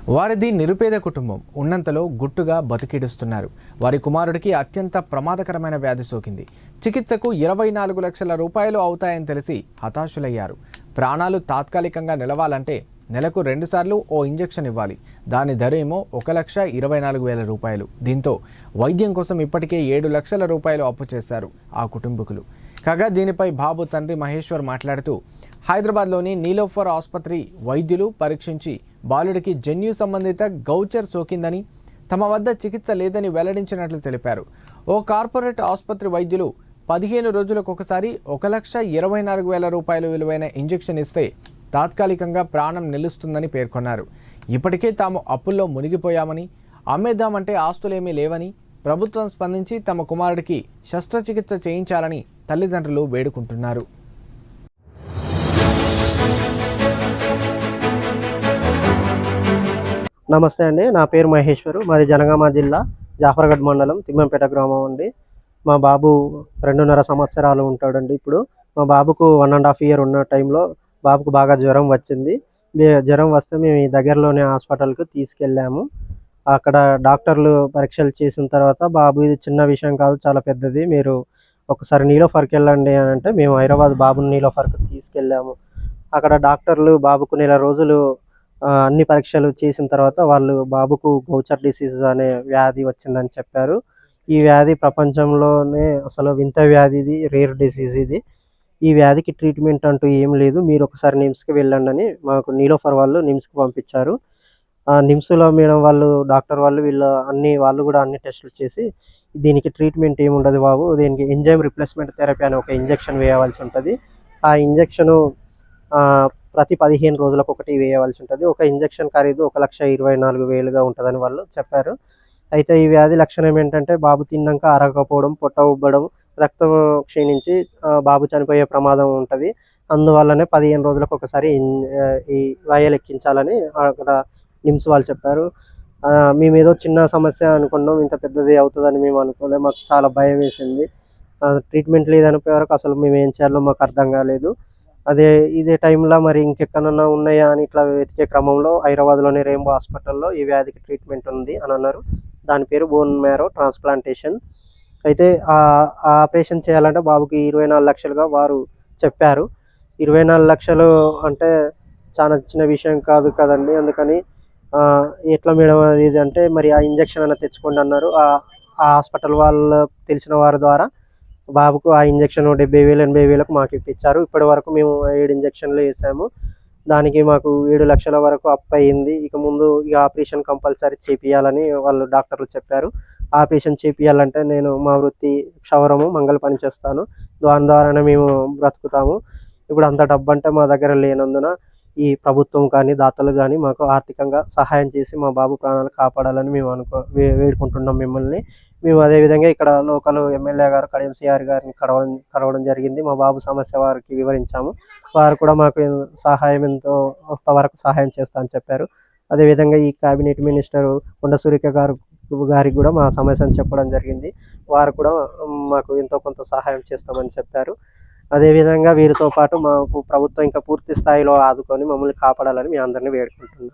వారిది నిరుపేద కుటుంబం. ఉన్నంతలో గుట్టుగా బతికిడుస్తున్నారు. వారి కుమారుడికి అత్యంత ప్రమాదకరమైన వ్యాధి సోకింది. చికిత్సకు 24 లక్షల రూపాయలు అవుతాయని తెలిసి హతాశులయ్యారు. ప్రాణాలు తాత్కాలికంగా నిలవాలంటే నెలకు 2 సార్లు ఓ ఇంజెక్షన్ ఇవ్వాలి. దాని ధరేమో 1,24,000 రూపాయలు. దీంతో వైద్యం కోసం ఇప్పటికే 7 లక్షల రూపాయలు అప్పు చేశారు ఆ కుటుంబకులు. కాగా దీనిపై బాబు తండ్రి మహేశ్వర్ మాట్లాడుతూ, హైదరాబాద్లోని నీలోఫర్ ఆసుపత్రి వైద్యులు పరీక్షించి బాలుడికి జన్యు సంబంధిత గౌచర్ సోకిందని, తమ వద్ద చికిత్స లేదని వెల్లడించినట్లు తెలిపారు. ఓ కార్పొరేట్ ఆసుపత్రి వైద్యులు 15 రోజులకు ఒకసారి 1,24,000 రూపాయలు విలువైన ఇంజెక్షన్ ఇస్తే తాత్కాలికంగా ప్రాణం నిలుస్తుందని పేర్కొన్నారు. ఇప్పటికే తాము అప్పుల్లో మునిగిపోయామని, అమ్మేద్దామంటే ఆస్తులేమీ లేవని, ప్రభుత్వం స్పందించి తమ కుమారుడికి శస్త్రచికిత్స చేయించాలని తల్లిదండ్రులు వేడుకుంటున్నారు. నమస్తే అండి, నా పేరు మహేశ్వరు. మాది జనగామ జిల్లా జాఫర్గఢ్ మండలం తిమ్మంపేట గ్రామం అండి. మా బాబు 2.5 సంవత్సరాలు ఉంటాడండి. ఇప్పుడు మా బాబుకు 1.5 ఇయర్ ఉన్న టైంలో బాబుకు బాగా జ్వరం వచ్చింది. జ్వరం వస్తే మేము ఈ దగ్గరలోనే హాస్పిటల్కి తీసుకెళ్ళాము. అక్కడ డాక్టర్లు పరీక్షలు చేసిన తర్వాత, బాబు ఇది చిన్న విషయం కాదు, చాలా పెద్దది, మీరు ఒకసారి నీలోఫర్కి వెళ్ళండి అని అంటే మేము హైదరాబాద్ బాబుని నీలోఫర్కి తీసుకెళ్ళాము. అక్కడ డాక్టర్లు బాబుకు నెల రోజులు అన్ని పరీక్షలు చేసిన తర్వాత వాళ్ళు బాబుకు గౌచర్ డిసీజ్ అనే వ్యాధి వచ్చిందని చెప్పారు. ఈ వ్యాధి ప్రపంచంలోనే అసలు వింత వ్యాధి, ఇది రేర్ డిసీజ్. ఇది ఈ వ్యాధికి ట్రీట్మెంట్ అంటూ ఏం లేదు, మీరు ఒకసారి నిమ్స్కి వెళ్ళండి అని మాకు నీలోఫర్ వాళ్ళు నిమ్స్కి పంపించారు. నిమ్స్లో మేడం వాళ్ళు, డాక్టర్ వాళ్ళు, వాళ్ళు కూడా అన్ని టెస్టులు చేసి, దీనికి ట్రీట్మెంట్ ఏముండదు బాబు, దీనికి ఎంజైమ్ రిప్లేస్మెంట్ థెరపీ అని ఒక ఇంజెక్షన్ వేయవలసి ఉంటుంది. ఆ ఇంజెక్షను ప్రతి 15 రోజులకు ఒకటి వేయవలసి ఉంటుంది. ఒక ఇంజెక్షన్ ఖరీదు 1,24,000గా ఉంటుందని వాళ్ళు చెప్పారు. అయితే ఈ వ్యాధి లక్షణం ఏంటంటే, బాబు తిన్నాక అరగకపోవడం, పొట్ట ఉబ్బడం, రక్తం క్షీణించి బాబు చనిపోయే ప్రమాదం ఉంటుంది. అందువల్లనే 15 రోజులకు ఒకసారి ఈ వయలు ఎక్కించాలని అక్కడ నిమ్స్ వాళ్ళు చెప్పారు. మేమేదో చిన్న సమస్య అనుకున్నాం, ఇంత పెద్దది అవుతుందని మేము అనుకోలేదు. మాకు చాలా భయం వేసింది. ట్రీట్మెంట్ లేదనిపోయే వరకు అసలు మేము ఏం చేయాలో మాకు అర్థం కాలేదు. ఇదే టైంలో మరి ఇంకెక్కడన్నా ఉన్నాయా అని ఇట్లా వెతికే క్రమంలో హైదరాబాద్లోని రెయిన్బో హాస్పిటల్లో ఈ వ్యాధికి ట్రీట్మెంట్ ఉంది అని అన్నారు. దాని పేరు బోన్ మ్యారో ట్రాన్స్ప్లాంటేషన్. అయితే ఆ ఆపరేషన్ చేయాలంటే బాబుకి 24 లక్షలుగా వారు చెప్పారు. 24 లక్షలు అంటే చాలా చిన్న విషయం కాదు కదండి. అందుకని ఎట్లా మేడం అది ఇది అంటే, మరి ఆ ఇంజెక్షన్ అన్న తెచ్చుకోండి అన్నారు. ఆ హాస్పిటల్ వాళ్ళు తెలిసిన వారి ద్వారా బాబుకు ఆ ఇంజెక్షన్ 70,000 80,000కు మాకు ఇప్పించారు. ఇప్పటి వరకు మేము 7 ఇంజెక్షన్లు వేసాము. దానికి మాకు 7 లక్షల వరకు అప్పు అయింది. ఇక ముందు ఈ ఆపరేషన్ కంపల్సరీ చేపియాలని వాళ్ళు డాక్టర్లు చెప్పారు. ఆపరేషన్ చేపియాలంటే నేను మా వృత్తి క్షవరము, మంగళ పని చేస్తాను. దాని ద్వారానే మేము బ్రతుకుతాము. ఇప్పుడు అంత డబ్బు అంటే మా దగ్గర లేనందున ఈ ప్రభుత్వం కానీ, దాతలు కానీ మాకు ఆర్థికంగా సహాయం చేసి మా బాబు ప్రాణాలు కాపాడాలని మేము వేడుకుంటున్నాం మిమ్మల్ని. మేము అదేవిధంగా ఇక్కడ లోకల్ ఎమ్మెల్యే గారు కడియం సిఆర్ గారిని కలవడం జరిగింది. మా బాబు సమస్య వారికి వివరించాము. వారు కూడా మాకు సహాయం ఎంతో వరకు సహాయం చేస్తా అని చెప్పారు. అదేవిధంగా ఈ క్యాబినెట్ మినిస్టర్ కొండ సురేఖ గారికి కూడా మా సమస్యను చెప్పడం జరిగింది. వారు కూడా మాకు ఎంతో కొంత సహాయం చేస్తామని చెప్పారు. అదేవిధంగా వీరితో పాటు మాకు ప్రభుత్వం ఇంకా పూర్తి స్థాయిలో ఆదుకొని మమ్మల్ని కాపాడాలని మీ అందరినీ వేడుకుంటున్నాను.